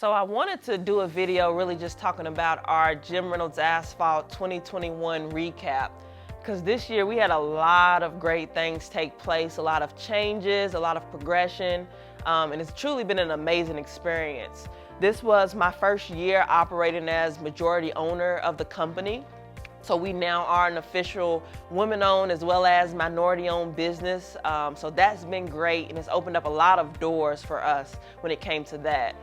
So I wanted to do a video really just talking about our Jim Reynolds Asphalt 2021 recap, because this year we had a lot of great things take place, a lot of changes, a lot of progression, and it's truly been an amazing experience. This was my first year operating as majority owner of the company. So we now are an official women-owned as well as minority-owned business. So that's been great, and it's opened up a lot of doors for us when it came to that.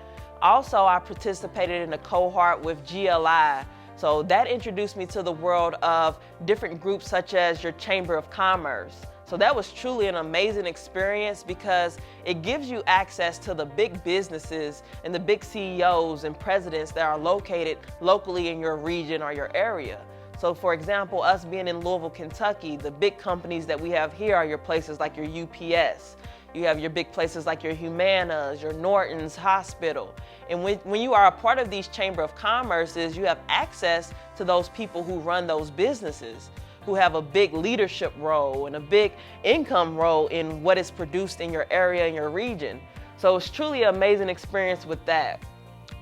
Also, I participated in a cohort with GLI. So that introduced me to the world of different groups such as your Chamber of Commerce. So that was truly an amazing experience because it gives you access to the big businesses and the big CEOs and presidents that are located locally in your region or your area. So for example, us being in Louisville, Kentucky, the big companies that we have here are your places like your UPS. You have your big places like your Humanas, your Norton's Hospital. And when you are a part of these Chamber of Commerces, you have access to those people who run those businesses, who have a big leadership role and a big income role in what is produced in your area and your region. So it's truly an amazing experience with that.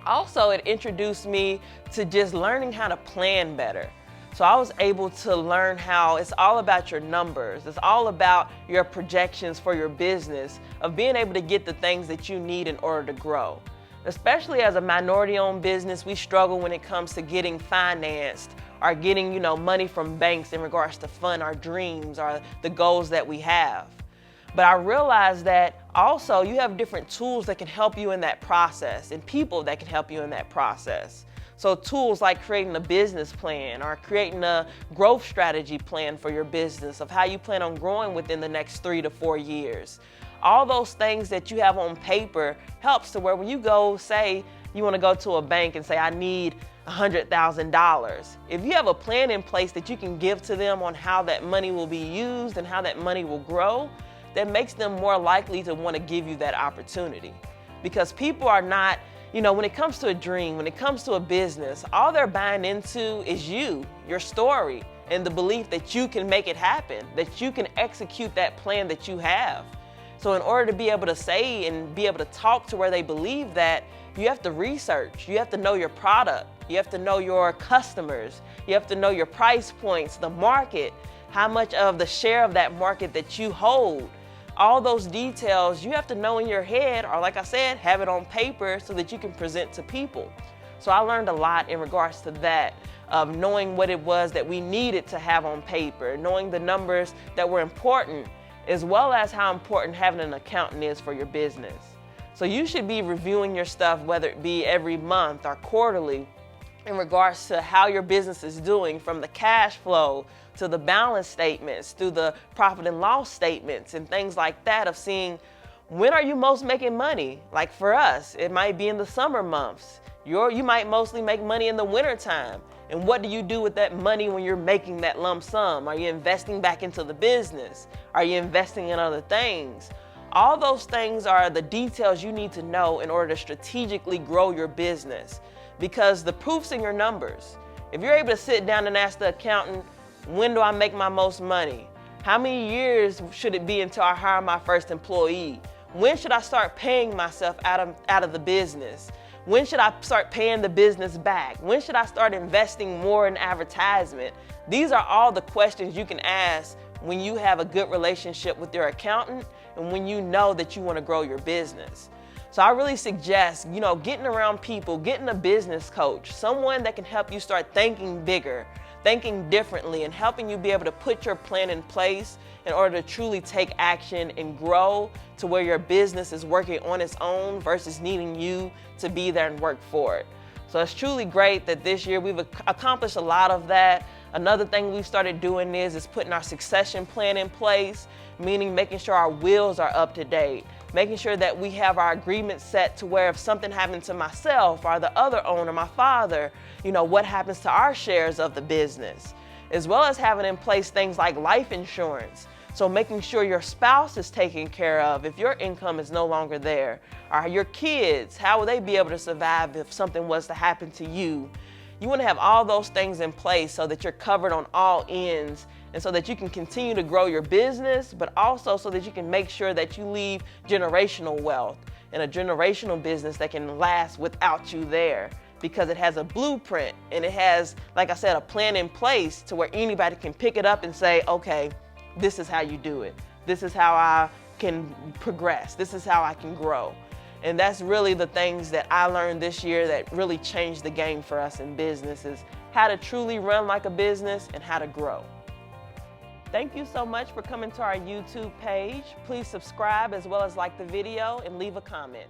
Also, it introduced me to just learning how to plan better. So I was able to learn how it's all about your numbers. It's all about your projections for your business, of being able to get the things that you need in order to grow. Especially as a minority-owned business, we struggle when it comes to getting financed or getting, money from banks in regards to fund our dreams or the goals that we have. But I realized that also you have different tools that can help you in that process and people that can help you in that process. So tools like creating a business plan or creating a growth strategy plan for your business of how you plan on growing within the next 3 to 4 years. All those things that you have on paper helps to where when you go, say you want to go to a bank and say, I need $100,000. If you have a plan in place that you can give to them on how that money will be used and how that money will grow, that makes them more likely to want to give you that opportunity. Because people are not, when it comes to a dream, when it comes to a business, all they're buying into is you, your story, and the belief that you can make it happen, that you can execute that plan that you have. So in order to be able to say and be able to talk to where they believe that, you have to research, you have to know your product, you have to know your customers, you have to know your price points, the market, how much of the share of that market that you hold. All those details you have to know in your head, or like I said, have it on paper so that you can present to people. So I learned a lot in regards to that, of knowing what it was that we needed to have on paper, knowing the numbers that were important, as well as how important having an accountant is for your business. So you should be reviewing your stuff, whether it be every month or quarterly, in regards to how your business is doing, from the cash flow to the balance statements, through the profit and loss statements and things like that, of seeing when are you most making money. Like for us, it might be in the summer months. You might mostly make money in the winter time. And what do you do with that money when you're making that lump sum? Are you investing back into the business? Are you investing in other things? All those things are the details you need to know in order to strategically grow your business, because the proof's in your numbers. If you're able to sit down and ask the accountant, when do I make my most money? How many years should it be until I hire my first employee? When should I start paying myself out of the business? When should I start paying the business back? When should I start investing more in advertisement? These are all the questions you can ask when you have a good relationship with your accountant and when you know that you want to grow your business. So I really suggest, getting around people, getting a business coach, someone that can help you start thinking bigger, thinking differently, and helping you be able to put your plan in place in order to truly take action and grow to where your business is working on its own versus needing you to be there and work for it. So it's truly great that this year we've accomplished a lot of that. Another thing we've started doing is putting our succession plan in place, meaning making sure our wills are up to date, making sure that we have our agreement set to where if something happened to myself or the other owner, my father, what happens to our shares of the business, as well as having in place things like life insurance. So making sure your spouse is taken care of if your income is no longer there, or your kids, how will they be able to survive if something was to happen to you? You want to have all those things in place so that you're covered on all ends, and so that you can continue to grow your business, but also so that you can make sure that you leave generational wealth. and a generational business that can last without you there, because it has a blueprint and it has, like I said, a plan in place to where anybody can pick it up and say, okay, this is how you do it. This is how I can progress. This is how I can grow. And that's really the things that I learned this year that really changed the game for us in business, is how to truly run like a business and how to grow. Thank you so much for coming to our YouTube page. Please subscribe as well as like the video and leave a comment.